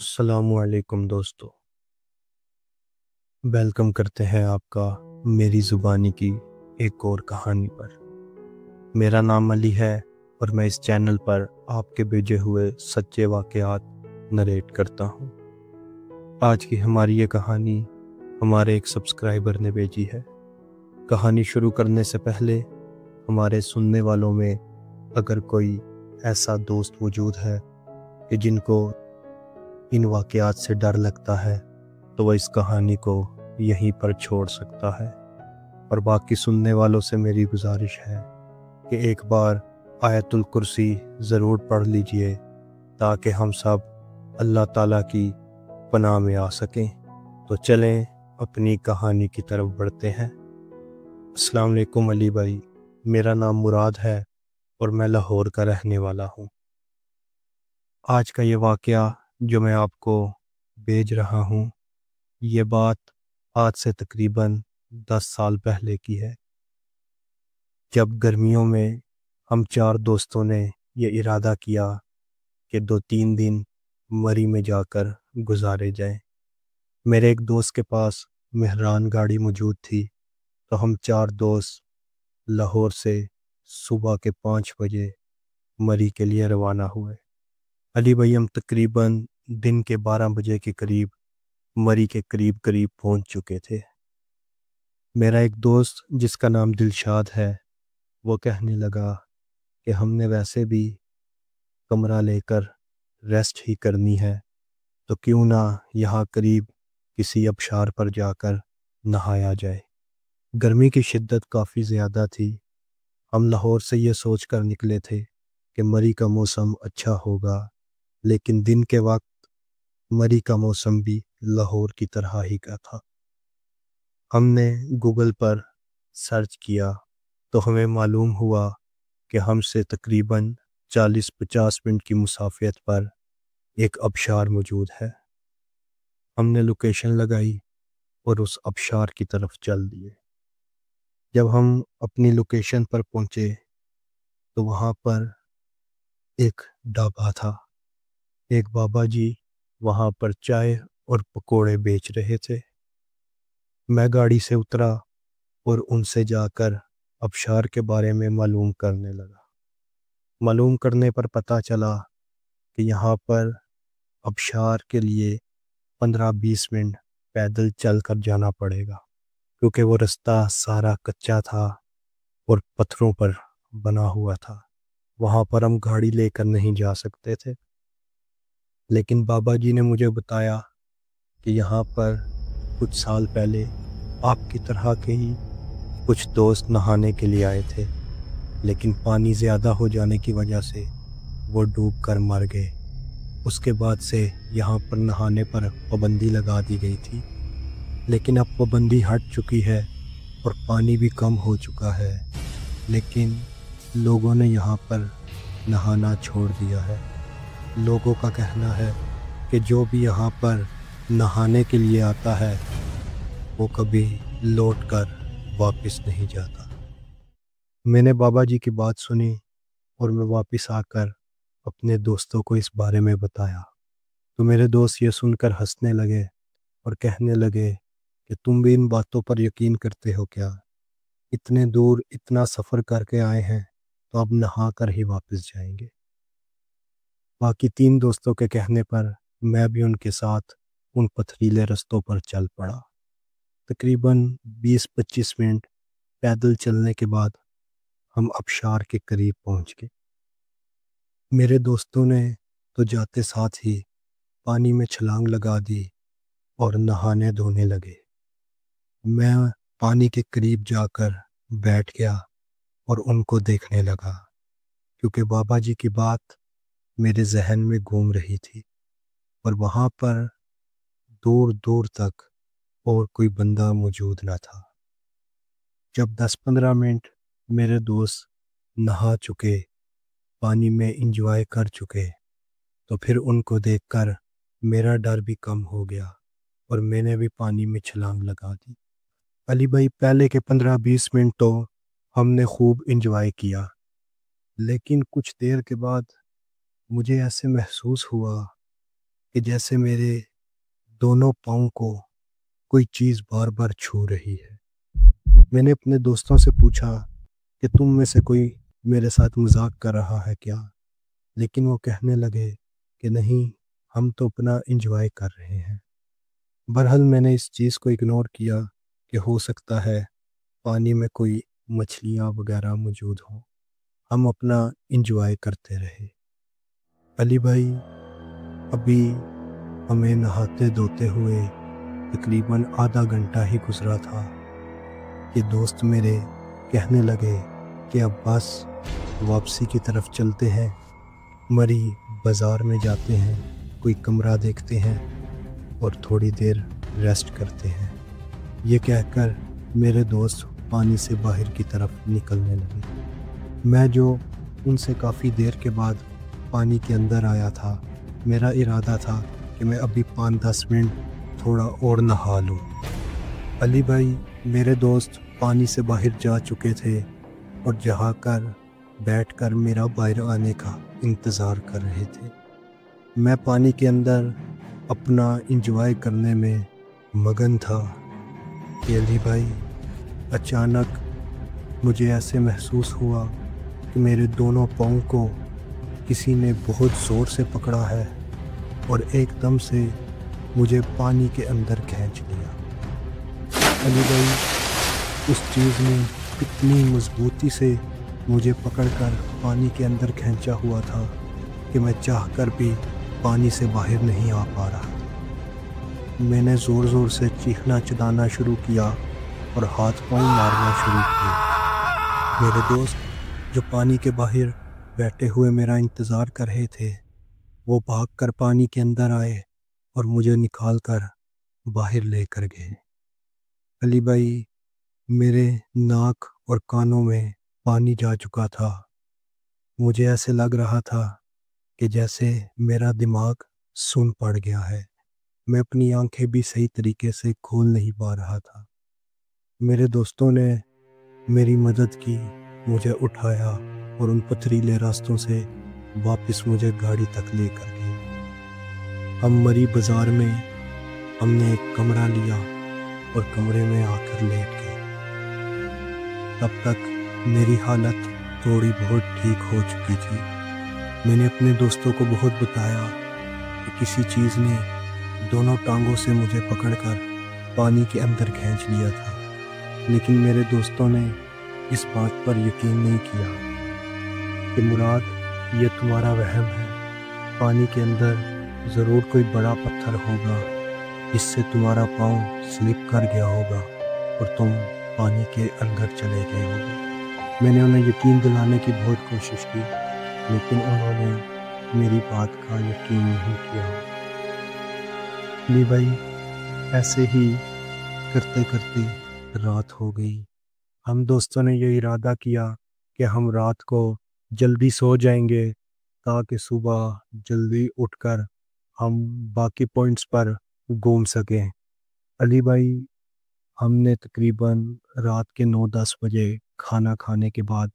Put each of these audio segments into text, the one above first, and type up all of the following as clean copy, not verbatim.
السلام علیکم دوستو، ویلکم کرتے ہیں آپ کا میری زبانی کی ایک اور کہانی پر۔ میرا نام علی ہے اور میں اس چینل پر آپ کے بھیجے ہوئے سچے واقعات نریٹ کرتا ہوں۔ آج کی ہماری یہ کہانی ہمارے ایک سبسکرائبر نے بھیجی ہے۔ کہانی شروع کرنے سے پہلے ہمارے سننے والوں میں اگر کوئی ایسا دوست موجود ہے کہ جن کو ان واقعات سے ڈر لگتا ہے تو وہ اس کہانی کو یہیں پر چھوڑ سکتا ہے، اور باقی سننے والوں سے میری گزارش ہے کہ ایک بار آیت الکرسی ضرور پڑھ لیجئے تاکہ ہم سب اللہ تعالیٰ کی پناہ میں آ سکیں۔ تو چلیں اپنی کہانی کی طرف بڑھتے ہیں۔ السلام علیکم علی بھائی، میرا نام مراد ہے اور میں لاہور کا رہنے والا ہوں۔ آج کا یہ واقعہ جو میں آپ کو بھیج رہا ہوں، یہ بات آج سے تقریباً 10 سال پہلے کی ہے، جب گرمیوں میں ہم 4 دوستوں نے یہ ارادہ کیا کہ 2-3 دن مری میں جا کر گزارے جائیں۔ میرے ایک دوست کے پاس مہران گاڑی موجود تھی، تو ہم 4 دوست لاہور سے صبح کے 5 بجے مری کے لیے روانہ ہوئے۔ علی بھائی، ہم تقریباً دن کے 12 بجے کے قریب مری کے قریب پہنچ چکے تھے۔ میرا ایک دوست جس کا نام دلشاد ہے، وہ کہنے لگا کہ ہم نے ویسے بھی کمرہ لے کر ریسٹ ہی کرنی ہے، تو کیوں نہ یہاں قریب کسی آبشار پر جا کر نہایا جائے۔ گرمی کی شدت کافی زیادہ تھی۔ ہم لاہور سے یہ سوچ کر نکلے تھے کہ مری کا موسم اچھا ہوگا، لیکن دن کے وقت مری کا موسم بھی لاہور کی طرح ہی کا تھا۔ ہم نے گوگل پر سرچ کیا تو ہمیں معلوم ہوا کہ ہم سے تقریباً 40-50 منٹ کی مسافت پر ایک آبشار موجود ہے۔ ہم نے لوکیشن لگائی اور اس آبشار کی طرف چل دیے۔ جب ہم اپنی لوکیشن پر پہنچے تو وہاں پر ایک ڈھابا تھا۔ ایک بابا جی وہاں پر چائے اور پکوڑے بیچ رہے تھے۔ میں گاڑی سے اترا اور ان سے جا کر آبشار کے بارے میں معلوم کرنے لگا۔ معلوم کرنے پر پتہ چلا کہ یہاں پر آبشار کے لیے 15-20 منٹ پیدل چل کر جانا پڑے گا، کیونکہ وہ رستہ سارا کچا تھا اور پتھروں پر بنا ہوا تھا۔ وہاں پر ہم گاڑی لے کر نہیں جا سکتے تھے، لیکن بابا جی نے مجھے بتایا کہ یہاں پر کچھ سال پہلے آپ کی طرح کے ہی کچھ دوست نہانے کے لیے آئے تھے، لیکن پانی زیادہ ہو جانے کی وجہ سے وہ ڈوب کر مر گئے۔ اس کے بعد سے یہاں پر نہانے پر پابندی لگا دی گئی تھی، لیکن اب پابندی ہٹ چکی ہے اور پانی بھی کم ہو چکا ہے، لیکن لوگوں نے یہاں پر نہانا چھوڑ دیا ہے۔ لوگوں کا کہنا ہے کہ جو بھی یہاں پر نہانے کے لیے آتا ہے وہ کبھی لوٹ کر واپس نہیں جاتا۔ میں نے بابا جی کی بات سنی اور میں واپس آ کر اپنے دوستوں کو اس بارے میں بتایا، تو میرے دوست یہ سن کر ہنسنے لگے اور کہنے لگے کہ تم بھی ان باتوں پر یقین کرتے ہو کیا؟ اتنے دور اتنا سفر کر کے آئے ہیں تو اب نہا کر ہی واپس جائیں گے۔ باقی 3 دوستوں کے کہنے پر میں بھی ان کے ساتھ ان پتھریلے رستوں پر چل پڑا۔ تقریباً 20-25 منٹ پیدل چلنے کے بعد ہم آبشار کے قریب پہنچ گئے۔ میرے دوستوں نے تو جاتے ساتھ ہی پانی میں چھلانگ لگا دی اور نہانے دھونے لگے۔ میں پانی کے قریب جا کر بیٹھ گیا اور ان کو دیکھنے لگا، کیونکہ بابا جی کی بات میرے ذہن میں گھوم رہی تھی، اور وہاں پر دور دور تک اور کوئی بندہ موجود نہ تھا۔ جب 10-15 منٹ میرے دوست نہا چکے، پانی میں انجوائے کر چکے، تو پھر ان کو دیکھ کر میرا ڈر بھی کم ہو گیا اور میں نے بھی پانی میں چھلانگ لگا دی۔ علی بھائی، پہلے کے 15-20 منٹ تو ہم نے خوب انجوائے کیا، لیکن کچھ دیر کے بعد مجھے ایسے محسوس ہوا کہ جیسے میرے دونوں پاؤں کو کوئی چیز بار بار چھو رہی ہے۔ میں نے اپنے دوستوں سے پوچھا کہ تم میں سے کوئی میرے ساتھ مذاق کر رہا ہے کیا؟ لیکن وہ کہنے لگے کہ نہیں، ہم تو اپنا انجوائے کر رہے ہیں۔ بہرحال میں نے اس چیز کو اگنور کیا کہ ہو سکتا ہے پانی میں کوئی مچھلیاں وغیرہ موجود ہوں۔ ہم اپنا انجوائے کرتے رہے۔ علی بھائی، ابھی ہمیں نہاتے دھوتے ہوئے تقریباً آدھا گھنٹہ ہی گزرا تھا کہ دوست میرے کہنے لگے کہ اب بس واپسی کی طرف چلتے ہیں، مری بازار میں جاتے ہیں، کوئی کمرہ دیکھتے ہیں اور تھوڑی دیر ریسٹ کرتے ہیں۔ یہ کہہ کر میرے دوست پانی سے باہر کی طرف نکلنے لگے۔ میں جو ان سے کافی دیر کے بعد پانی کے اندر آیا تھا، میرا ارادہ تھا کہ میں ابھی 5-10 منٹ تھوڑا اور نہا لوں۔ علی بھائی، میرے دوست پانی سے باہر جا چکے تھے اور جہاں کر بیٹھ کر میرا باہر آنے کا انتظار کر رہے تھے۔ میں پانی کے اندر اپنا انجوائے کرنے میں مگن تھا کہ علی بھائی، اچانک مجھے ایسے محسوس ہوا کہ میرے دونوں پاؤں کو کسی نے بہت زور سے پکڑا ہے اور ایک دم سے مجھے پانی کے اندر کھینچ لیا۔ علی بھائی، اس چیز نے اتنی مضبوطی سے مجھے پکڑ کر پانی کے اندر کھینچا ہوا تھا کہ میں چاہ کر بھی پانی سے باہر نہیں آ پا رہا۔ میں نے زور زور سے چیخنا چلانا شروع کیا اور ہاتھ پاؤں مارنا شروع کیے۔ میرے دوست جو پانی کے باہر بیٹھے ہوئے میرا انتظار کر رہے تھے، وہ بھاگ کر پانی کے اندر آئے اور مجھے نکال کر باہر لے کر گئے۔ علی بھائی، میرے ناک اور کانوں میں پانی جا چکا تھا۔ مجھے ایسے لگ رہا تھا کہ جیسے میرا دماغ سن پڑ گیا ہے۔ میں اپنی آنکھیں بھی صحیح طریقے سے کھول نہیں پا رہا تھا۔ میرے دوستوں نے میری مدد کی، مجھے اٹھایا اور ان پتھریلے راستوں سے واپس مجھے گاڑی تک لے کر گئے۔ ہم مری بازار میں ہم نے ایک کمرہ لیا اور کمرے میں آ کر لیٹ گئے۔ تب تک میری حالت تھوڑی بہت ٹھیک ہو چکی تھی۔ میں نے اپنے دوستوں کو بہت بتایا کہ کسی چیز نے دونوں ٹانگوں سے مجھے پکڑ کر پانی کے اندر کھینچ لیا تھا، لیکن میرے دوستوں نے اس بات پر یقین نہیں کیا کہ مراد، یہ تمہارا وہم ہے، پانی کے اندر ضرور کوئی بڑا پتھر ہوگا، اس سے تمہارا پاؤں سلپ کر گیا ہوگا اور تم پانی کے اندر چلے گئے ہوگے۔ میں نے انہیں یقین دلانے کی بہت کوشش کی، لیکن انہوں نے میری بات کا یقین نہیں کیا۔ علی بھائی، ایسے ہی کرتے کرتے رات ہو گئی۔ ہم دوستوں نے یہ ارادہ کیا کہ ہم رات کو جلدی سو جائیں گے تاکہ صبح جلدی اٹھ کر ہم باقی پوائنٹس پر گھوم سکیں۔ علی بھائی، ہم نے تقریباً رات کے 9-10 بجے کھانا کھانے کے بعد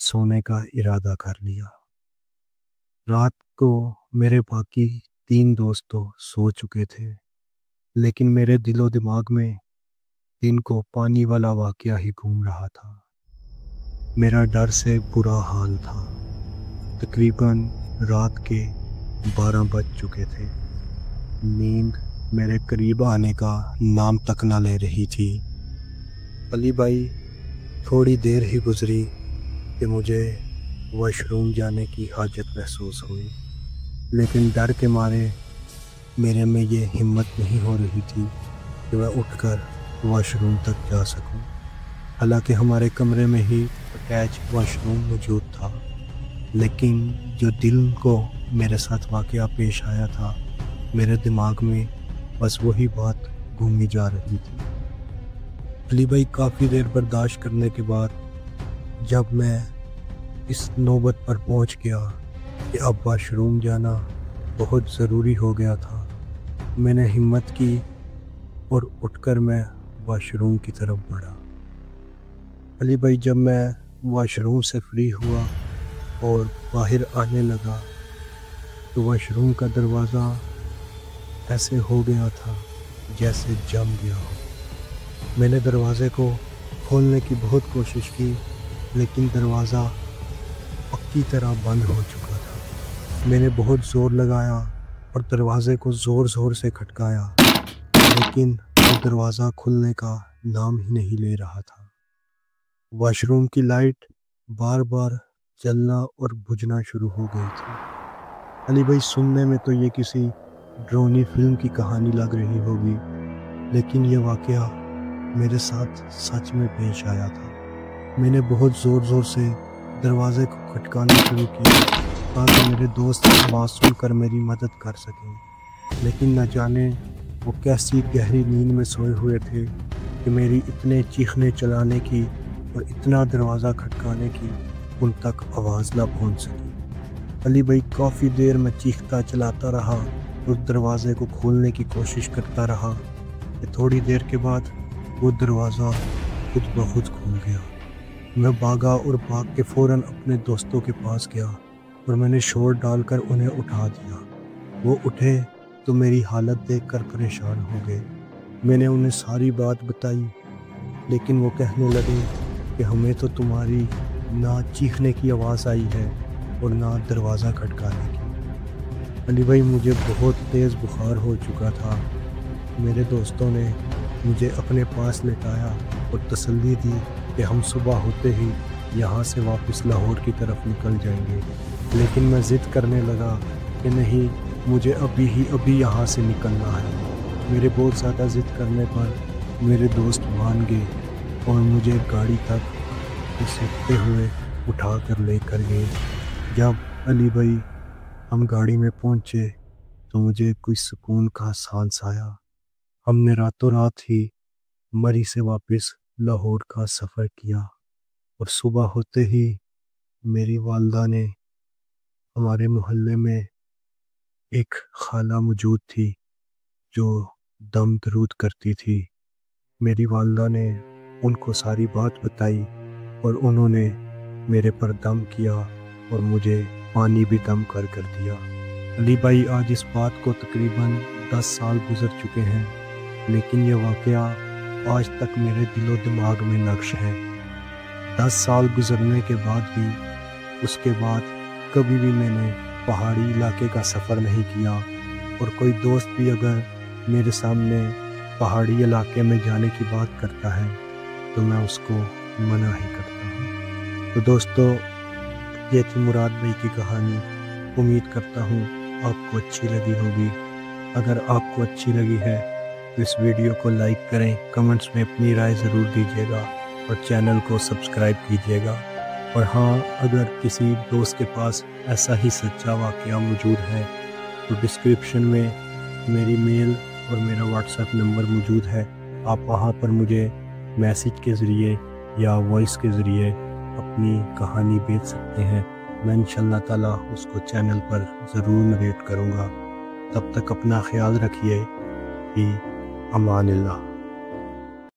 سونے کا ارادہ کر لیا۔ رات کو میرے باقی 3 دوست تو سو چکے تھے، لیکن میرے دل و دماغ میں دن کو پانی والا واقعہ ہی گھوم رہا تھا۔ میرا ڈر سے برا حال تھا۔ تقریباً رات کے 12 بج چکے تھے۔ نیند میرے قریب آنے کا نام تک نہ لے رہی تھی۔ علی بھائی، تھوڑی دیر ہی گزری کہ مجھے واش روم جانے کی حاجت محسوس ہوئی، لیکن ڈر کے مارے میرے میں یہ ہمت نہیں ہو رہی تھی کہ میں اٹھ کر واش روم تک جا سکوں۔ حالانکہ ہمارے کمرے میں ہی اٹیچ واش روم موجود تھا، لیکن جو دل کو میرے ساتھ واقعہ پیش آیا تھا، میرے دماغ میں بس وہی بات گھومی جا رہی تھی۔ علی بھائی، کافی دیر برداشت کرنے کے بعد جب میں اس نوبت پر پہنچ گیا کہ اب واش روم جانا بہت ضروری ہو گیا تھا، میں نے ہمت کی اور اٹھ کر میں واش روم کی طرف بڑھا۔ علی بھائی، جب میں واش روم سے فری ہوا اور باہر آنے لگا تو واش روم کا دروازہ ایسے ہو گیا تھا جیسے جم گیا ہو۔ میں نے دروازے کو کھولنے کی بہت کوشش کی، لیکن دروازہ پکی طرح بند ہو چکا تھا۔ میں نے بہت زور لگایا اور دروازے کو زور زور سے کھٹکایا، لیکن وہ دروازہ کھلنے کا نام ہی نہیں لے رہا تھا۔ واش روم کی لائٹ بار بار جلنا اور بجھنا شروع ہو گئی تھی۔ علی بھائی، سننے میں تو یہ کسی ڈرونی فلم کی کہانی لگ رہی ہوگی، لیکن یہ واقعہ میرے ساتھ سچ میں پیش آیا تھا۔ میں نے بہت زور زور سے دروازے کو کھٹکانا شروع کیا تاکہ میرے دوست آواز سن کر میری مدد کر سکیں، لیکن نہ جانے وہ کیسی گہری نیند میں سوئے ہوئے تھے کہ میری اتنے چیخنے چلانے کی اور اتنا دروازہ کھٹکانے کی ان تک آواز نہ پہنچ سکی۔ علی بھائی، کافی دیر میں چیختا چلاتا رہا اور دروازے کو کھولنے کی کوشش کرتا رہا کہ تھوڑی دیر کے بعد وہ دروازہ خود بخود کھل گیا۔ میں بھاگا اور بھاگ کے فوراً اپنے دوستوں کے پاس گیا اور میں نے شور ڈال کر انہیں اٹھا دیا۔ وہ اٹھے تو میری حالت دیکھ کر پریشان ہو گئے۔ میں نے انہیں ساری بات بتائی، لیکن وہ کہنے لگے کہ ہمیں تو تمہاری نہ چیخنے کی آواز آئی ہے اور نہ دروازہ کھٹکانے کی۔ علی بھائی، مجھے بہت تیز بخار ہو چکا تھا۔ میرے دوستوں نے مجھے اپنے پاس لٹایا اور تسلی دی کہ ہم صبح ہوتے ہی یہاں سے واپس لاہور کی طرف نکل جائیں گے، لیکن میں ضد کرنے لگا کہ نہیں، مجھے ابھی یہاں سے نکلنا ہے۔ میرے بہت زیادہ ضد کرنے پر میرے دوست مان گئے اور مجھے گاڑی تک گھسیٹتے ہوئے اٹھا کر لے کر گئے۔ جب علی بھائی ہم گاڑی میں پہنچے تو مجھے کوئی سکون کا احساس آیا۔ ہم نے راتوں رات ہی مری سے واپس لاہور کا سفر کیا اور صبح ہوتے ہی میری والدہ نے، ہمارے محلے میں ایک خالہ موجود تھی جو دم درود کرتی تھی، میری والدہ نے ان کو ساری بات بتائی اور انہوں نے میرے پر دم کیا اور مجھے پانی بھی دم کر دیا۔ علی بھائی، آج اس بات کو تقریباً 10 سال گزر چکے ہیں، لیکن یہ واقعہ آج تک میرے دل و دماغ میں نقش ہے۔ 10 سال گزرنے کے بعد بھی اس کے بعد کبھی بھی میں نے پہاڑی علاقے کا سفر نہیں کیا، اور کوئی دوست بھی اگر میرے سامنے پہاڑی علاقے میں جانے کی بات کرتا ہے تو میں اس کو منع ہی کرتا ہوں۔ تو دوستو، یہ تھی مراد بھائی کی کہانی۔ امید کرتا ہوں آپ کو اچھی لگی ہوگی۔ اگر آپ کو اچھی لگی ہے تو اس ویڈیو کو لائک کریں، کمنٹس میں اپنی رائے ضرور دیجیے گا اور چینل کو سبسکرائب کیجیے گا۔ اور ہاں، اگر کسی دوست کے پاس ایسا ہی سچا واقعہ موجود ہے تو ڈسکرپشن میں میری میل اور میرا واٹس ایپ نمبر موجود ہے، آپ وہاں پر مجھے میسج کے ذریعے یا وائس کے ذریعے اپنی کہانی بھیج سکتے ہیں۔ میں انشاءاللہ تعالیٰ اس کو چینل پر ضرور نریٹ کروں گا۔ تب تک اپنا خیال رکھیے۔ فی امان اللہ۔